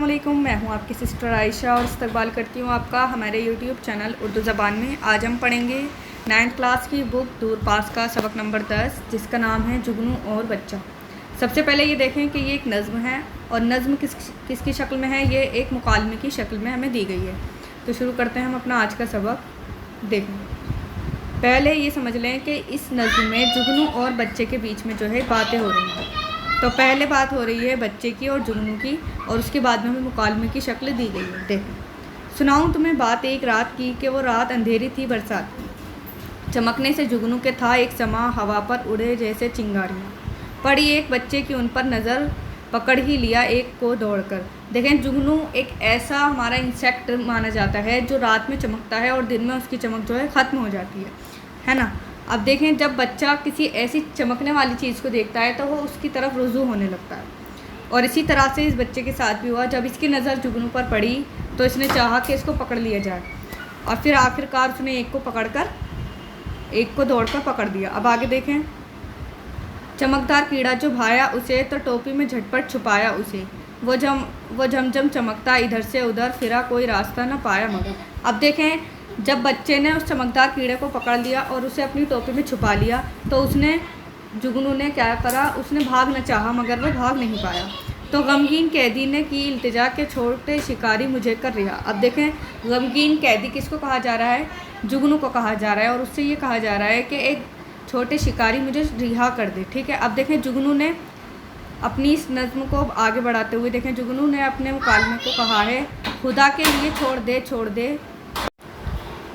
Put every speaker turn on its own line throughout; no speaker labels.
अस्सलामुअलैकुम, मैं हूं आपकी सिस्टर आयशा और इस्तकबाल करती हूं आपका हमारे यूट्यूब चैनल उर्दू ज़बान में। आज हम पढ़ेंगे 9th क्लास की बुक दूर पास का सबक नंबर 10, जिसका नाम है जुगनू और बच्चा। सबसे पहले ये देखें कि ये एक नज़्म है और नज़्म किसकी शक्ल में है। ये एक मुकालमे की शक्ल में हमें दी गई है। तो शुरू करते हैं हम अपना आज का सबक। देखें, पहले ये समझ लें कि इस नज़्म में जुगनू और बच्चे के बीच में जो है बातें हो रही हैं। तो पहले बात हो रही है बच्चे की और जुगनू की, और उसके बाद में हमें मुकालमे की शक्ल दी गई है। देखें, सुनाऊं तुम्हें बात एक रात की कि वो रात अंधेरी थी बरसात की। चमकने से जुगनू के था एक समा, हवा पर उड़े जैसे चिंगारियाँ। पड़ी एक बच्चे की उन पर नज़र, पकड़ ही लिया एक को दौड़कर। देखें, जुगनू एक ऐसा हमारा इंसेक्ट माना जाता है जो रात में चमकता है और दिन में उसकी चमक जो है ख़त्म हो जाती है ना। अब देखें, जब बच्चा किसी ऐसी चमकने वाली चीज़ को देखता है तो वो उसकी तरफ रुजू होने लगता है, और इसी तरह से इस बच्चे के साथ भी हुआ। जब इसकी नज़र जुगनू पर पड़ी तो इसने चाहा कि इसको पकड़ लिया जाए, और फिर आखिरकार उसने एक को दौड़कर पकड़ दिया। अब आगे देखें, चमकदार कीड़ा जो भाया उसे तो टोपी में झटपट छुपाया उसे। वो झमझम चमकता इधर से उधर फिरा, कोई रास्ता न पाया मगर। अब देखें, जब बच्चे ने उस चमकदार कीड़े को पकड़ लिया और उसे अपनी टोपी में छुपा लिया तो जुगनू ने क्या करा, उसने भागना चाहा मगर वो भाग नहीं पाया। तो गमगीन कैदी ने की इल्तिजा के छोटे शिकारी मुझे कर रिहा। अब देखें, गमगीन कैदी किसको कहा जा रहा है? जुगनू को कहा जा रहा है, और उससे ये कहा जा रहा है कि एक छोटे शिकारी मुझे रिहा कर दे। ठीक है। अब देखें, जुगनू ने अपनी इस नज़्म को आगे बढ़ाते हुए देखें, जुगनू ने अपने मुकालमे को कहा है, खुदा के लिए छोड़ दे,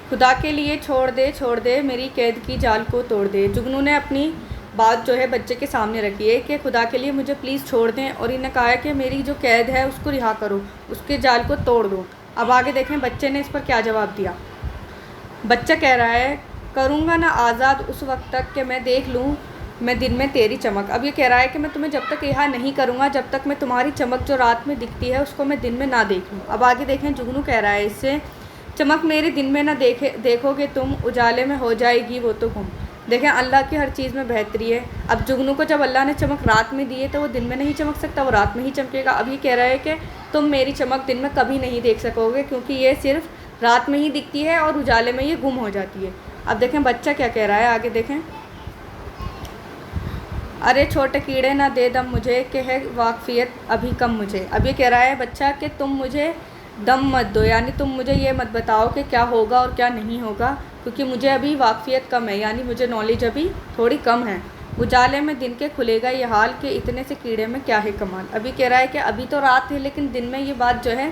खुदा के लिए छोड़ दे मेरी कैद की जाल को तोड़ दे। जुगनू ने अपनी बात जो है बच्चे के सामने रखी है कि खुदा के लिए मुझे प्लीज़ छोड़ दें, और इन्हें कहा है कि मेरी जो कैद है उसको रिहा करो, उसके जाल को तोड़ दो। अब आगे देखें बच्चे ने इस पर क्या जवाब दिया। बच्चा कह रहा है, करूँगा ना आज़ाद उस वक्त तक कि मैं देख लूँ मैं दिन में तेरी चमक। अब ये कह रहा है कि मैं तुम्हें जब तक रिहा नहीं करूँगा जब तक मैं तुम्हारी चमक जो रात में दिखती है उसको मैं दिन में ना देख लूँ। अब आगे देखें, जुगनू कह रहा है इससे, चमक मेरे दिन में ना देखोगे तुम, उजाले में हो जाएगी वो तो गुम। देखें, अल्लाह की हर चीज़ में बेहतरी है। अब जुगनू को जब अल्लाह ने चमक रात में दी है तो वो दिन में नहीं चमक सकता, वो रात में ही चमकेगा। अब ये कह रहा है कि तुम मेरी चमक दिन में कभी नहीं देख सकोगे, क्योंकि ये सिर्फ रात में ही दिखती है और उजाले में ये गुम हो जाती है। अब देखें बच्चा क्या कह रहा है, आगे देखें। अरे छोटे कीड़े ना दे दम मुझे कि है वाकफियत अभी कम मुझे। अब ये कह रहा है बच्चा कि तुम मुझे दम मत दो, यानी तुम मुझे ये मत बताओ कि क्या होगा और क्या नहीं होगा, क्योंकि मुझे अभी वाकफियत कम है, यानी मुझे नॉलेज अभी थोड़ी कम है। उजाले में दिन के खुलेगा ये हाल कि इतने से कीड़े में क्या है कमाल। अभी कह रहा है कि अभी तो रात है लेकिन दिन में ये बात जो है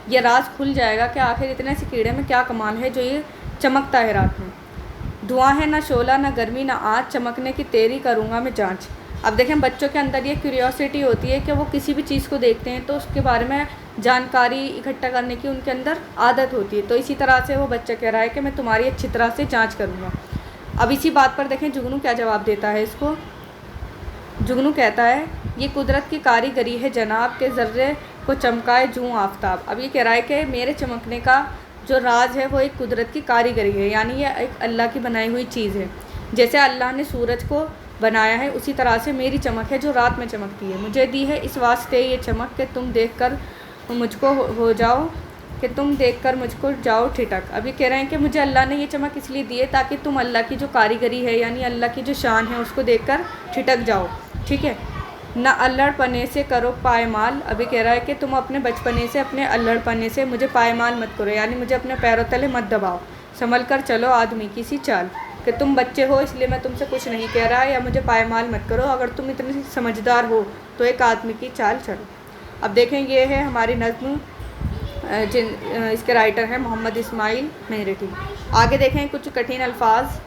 ये राज खुल जाएगा कि आखिर इतने से कीड़े में क्या कमाल है जो ये चमकता है रात में। धुआं है ना शोला ना गर्मी ना आँच, चमकने की तेरी करूँगा मैं जाँच। अब देखें, बच्चों के अंदर ये क्यूरियोसिटी होती है कि वो किसी भी चीज़ को देखते हैं तो उसके बारे में जानकारी इकट्ठा करने की उनके अंदर आदत होती है। तो इसी तरह से वो बच्चा कह रहा है कि मैं तुम्हारी अच्छी तरह से जांच करूँगा। अब इसी बात पर देखें जुगनू क्या जवाब देता है इसको। जुगनू कहता है, ये कुदरत की कारीगरी है जनाब के ज़र्रे को चमकाए जूँ आफताब। अब ये कह रहा है कि मेरे चमकने का जो राज है वो एक कुदरत की कारीगरी है, यानी यह एक अल्लाह की बनाई हुई चीज़ है। जैसे अल्लाह ने सूरज को बनाया है उसी तरह से मेरी चमक है जो रात में चमकती है। मुझे दी है इस वास्ते ये चमक कि तुम देखकर मुझको जाओ ठिठक। अभी कह रहे हैं कि मुझे अल्लाह ने ये चमक इसलिए दी है ताकि तुम अल्लाह की जो कारीगरी है यानी अल्लाह की जो शान है उसको देखकर ठिठक जाओ। ठीक है ना, अल्लड़पने से करो पायमाल। अभी कह रहा है कि तुम अपने बचपने से अपने अल्लड़पने से मुझे पायमाल मत करो, यानी मुझे अपने पैरों तले मत दबाओ। संभल कर चलो आदमी की सी चाल, कि तुम बच्चे हो इसलिए मैं तुमसे कुछ नहीं कह रहा, या मुझे पायमाल मत करो। अगर तुम इतने समझदार हो तो एक आदमी की चाल चलो। अब देखें, ये है हमारी नज़्म, इसके राइटर हैं मोहम्मद इस्माइल मेहरटी। आगे देखें कुछ कठिन अल्फाज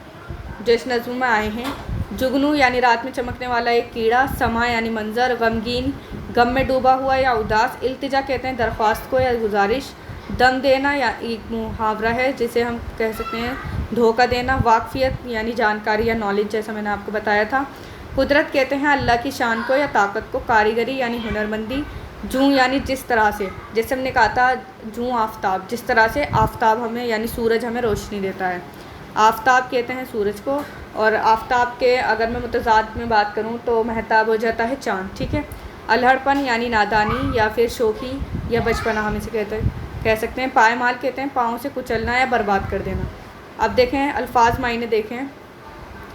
जो इस नज़्म में आए हैं। जुगनू यानी रात में चमकने वाला एक कीड़ा, समा यानी मंजर, गमगीन गम में डूबा हुआ या उदास, इल्तिजा कहते हैं दरख्वास्त को या गुजारिश, दम देना या एक मुहावरा है जिसे हम कह सकते हैं धोखा देना, वाकफियत यानी जानकारी या नॉलेज जैसा मैंने आपको बताया था, कुदरत कहते हैं अल्लाह की शान को या ताकत को, कारीगरी यानी हुनरमंदी, जूँ यानी जिस तरह से, जैसे हमने कहा था जूँ आफताब, जिस तरह से आफताब हमें यानी सूरज हमें रोशनी देता है, आफताब कहते हैं सूरज को। और आफताब के अगर मैं मुतज़ाद में बात करूँ तो महताब हो जाता है चाँद। ठीक है। अल्हड़पन यानी नादानी या फिर शोखी या बचपना हम इसे कह सकते हैं। पायमाल कहते हैं पाँव से कुचलना या बर्बाद कर देना। अब देखें अल्फाज मायने देखें,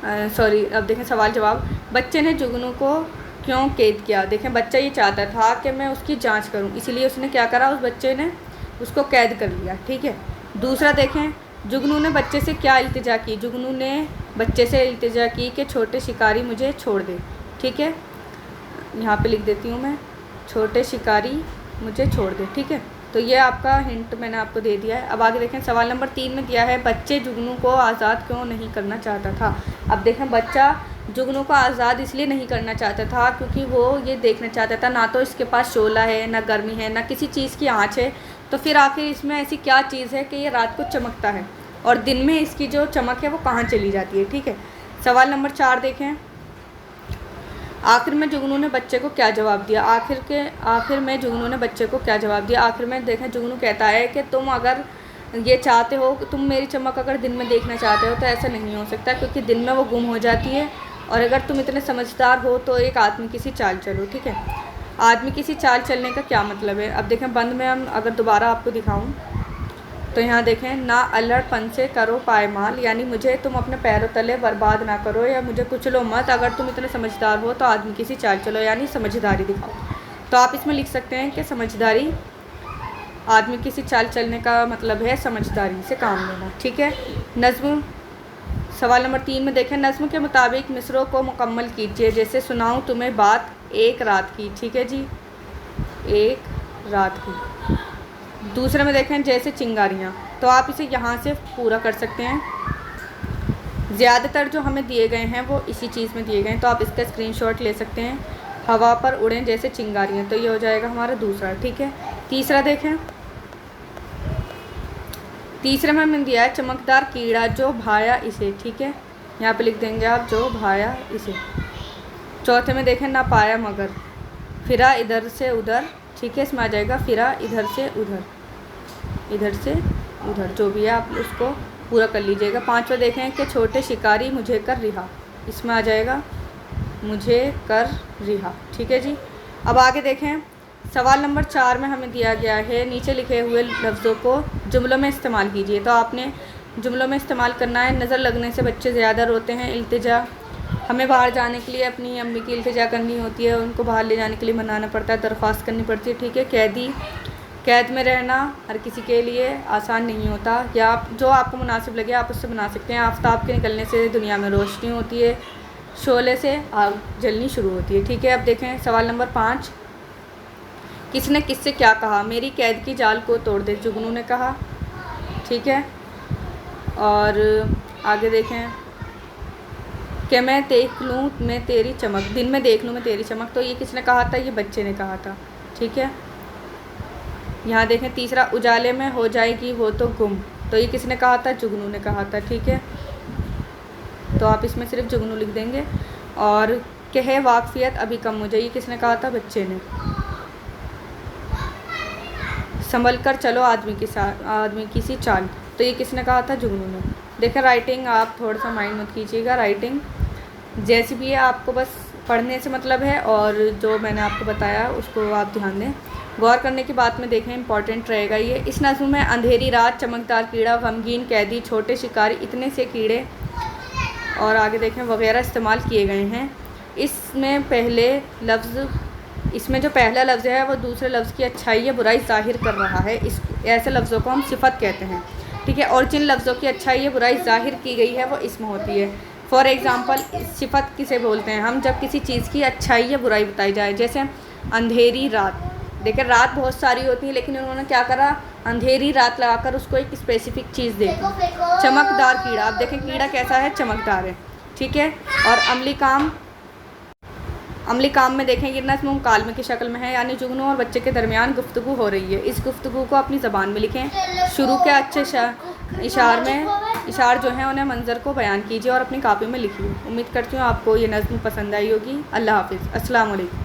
अब देखें सवाल जवाब। बच्चे ने जुगनू को क्यों कैद किया? देखें बच्चा ये चाहता था कि मैं उसकी जांच करूं, इसीलिए उसने क्या करा, उस बच्चे ने उसको कैद कर लिया। ठीक है। दूसरा देखें, जुगनू ने बच्चे से क्या इल्तिजा की? जुगनू ने बच्चे से इल्तिजा की कि छोटे शिकारी मुझे छोड़ दे। ठीक है, यहाँ पे लिख देती हूँ मैं, छोटे शिकारी मुझे छोड़ दे। ठीक है, तो ये आपका हिंट मैंने आपको दे दिया है। अब आगे देखें सवाल नंबर 3 में दिया है बच्चे जुगनू को आज़ाद क्यों नहीं करना चाहता था। अब देखें बच्चा जुगनू को आज़ाद इसलिए नहीं करना चाहता था क्योंकि वो ये देखना चाहता था ना तो इसके पास शोला है, ना गर्मी है, ना किसी चीज़ की आँच है, तो फिर आखिर इसमें ऐसी क्या चीज़ है कि ये रात को चमकता है और दिन में इसकी जो चमक है वो कहाँ चली जाती है। ठीक है। सवाल नंबर 4 देखें, आखिर में जुगनू ने बच्चे को क्या जवाब दिया? आखिर में जुगनू ने बच्चे को क्या जवाब दिया? आखिर में देखें जुगनू कहता है कि तुम अगर ये चाहते हो, तुम मेरी चमक अगर दिन में देखना चाहते हो तो ऐसा नहीं हो सकता क्योंकि दिन में वो गुम हो जाती है, और अगर तुम इतने समझदार हो तो एक आदमी की सी चाल चलो। ठीक है, आदमी की सी चाल चलने का क्या मतलब है? अब देखें बंद में हम अगर दोबारा आपको दिखाऊं तो यहाँ देखें, ना अल्हड़पन से करो पायमाल, यानी मुझे तुम अपने पैरों तले बर्बाद ना करो या मुझे कुचलो मत, अगर तुम इतने समझदार हो तो आदमी की सी चाल चलो, यानी समझदारी दिखाओ। तो आप इसमें लिख सकते हैं कि समझदारी, आदमी की सी चाल चलने का मतलब है समझदारी से काम लेना। ठीक है। नज़्म सवाल नंबर 3 में देखें, नज़्म के मुताबिक मिसरों को मुकम्मल कीजिए। जैसे सुनाऊं तुम्हें बात एक रात की। ठीक है जी, एक रात की। दूसरे में देखें जैसे चिंगारियाँ, तो आप इसे यहाँ से पूरा कर सकते हैं। ज़्यादातर जो हमें दिए गए हैं वो इसी चीज़ में दिए गए हैं, तो आप इसका स्क्रीनशॉट ले सकते हैं। हवा पर उड़ें जैसे चिंगारियाँ, तो ये हो जाएगा हमारा दूसरा। ठीक है। तीसरा देखें, तीसरे में हमें दिया है चमकदार कीड़ा जो भाया इसे। ठीक है, यहाँ पे लिख देंगे आप जो भाया इसे। चौथे में देखें ना पाया मगर, फिरा इधर से उधर। ठीक है, इसमें आ जाएगा फिरा इधर से उधर, इधर से उधर, जो भी है आप उसको पूरा कर लीजिएगा। पांचवा देखें कि छोटे शिकारी मुझे कर रिहा, इसमें आ जाएगा मुझे कर रिहा। ठीक है जी। अब आगे देखें सवाल नंबर 4 में हमें दिया गया है नीचे लिखे हुए लफ्ज़ों को जुमलों में इस्तेमाल कीजिए। तो आपने जुमलों में इस्तेमाल करना है। नज़र लगने से बच्चे ज़्यादा रोते हैं। इल्तिजा, हमें बाहर जाने के लिए अपनी अम्मी की इल्तिजा करनी होती है, उनको बाहर ले जाने के लिए मनाना पड़ता है, दरख्वास्त करनी पड़ती है। ठीक है। कैदी, कैद में रहना हर किसी के लिए आसान नहीं होता, या जो आपको मुनासिब लगे आप उससे बना सकते हैं। आफ़ताब के निकलने से दुनिया में रोशनी होती है, शोले से आग जलनी शुरू होती है। ठीक है। अब देखें सवाल नंबर 5, किसने किससे क्या कहा? मेरी कैद की जाल को तोड़ दे, जुगनू ने कहा। ठीक है। और आगे देखें कि मैं देख लूँ मैं तेरी चमक, दिन में देख लूँ मैं तेरी चमक, तो ये किसने कहा था? ये बच्चे ने कहा था। ठीक है। यहाँ देखें तीसरा, उजाले में हो जाएगी वो तो गुम, तो ये किसने कहा था? जुगनू ने कहा था। ठीक है, तो आप इसमें सिर्फ जुगनू लिख देंगे। और कहे वाकफियत अभी कम मुझे, ये किसने कहा था? बच्चे ने। संभल कर चलो आदमी की सी चाल, तो ये किसने कहा था? जुगनू ने। देखें राइटिंग आप थोड़ा सा माइंड मत कीजिएगा, राइटिंग जैसी भी है आपको बस पढ़ने से मतलब है, और जो मैंने आपको बताया उसको आप ध्यान दें। गौर करने की बात में देखें इंपॉर्टेंट रहेगा ये। इस नज़्म में अंधेरी रात, चमकदार कीड़ा, गमगीन कैदी, छोटे शिकारी, इतने से कीड़े और आगे देखें वगैरह इस्तेमाल किए गए हैं। इसमें जो पहला लफ्ज़ है वो दूसरे लफ्ज़ की अच्छाई या बुराई ज़ाहिर कर रहा है, इस ऐसे लफ्ज़ों को हम सिफत कहते हैं। ठीक है। और जिन लफ्ज़ों की अच्छाई या बुराई ज़ाहिर की गई है वो इसम होती है। फॉर एग्ज़ाम्पल सिफत किसे बोलते हैं हम? जब किसी चीज़ की अच्छाई या बुराई बताई जाए, जैसे अंधेरी रात। देखिए रात बहुत सारी होती है लेकिन उन्होंने क्या करा? अंधेरी रात लगाकर उसको एक स्पेसिफिक चीज़ दे दी। चमकदार कीड़ा, आप देखें कीड़ा कैसा है? चमकदार है। ठीक है। और अमली काम में देखें ये नज़्म मुकालमे की शक्ल में है, यानी जुगनू और बच्चे के दरमियान गुफ्तगू हो रही है। इस गुफ्तगू को अपनी ज़बान में लिखें। शुरू के अच्छे इशार जो हैं उन्हें मंज़र को बयान कीजिए और अपनी कापी में लिखिए। उम्मीद करती हूँ आपको ये नज़्म पसंद आई होगी। अल्लाह हाफ़िज़। अस्सलाम वालेकुम।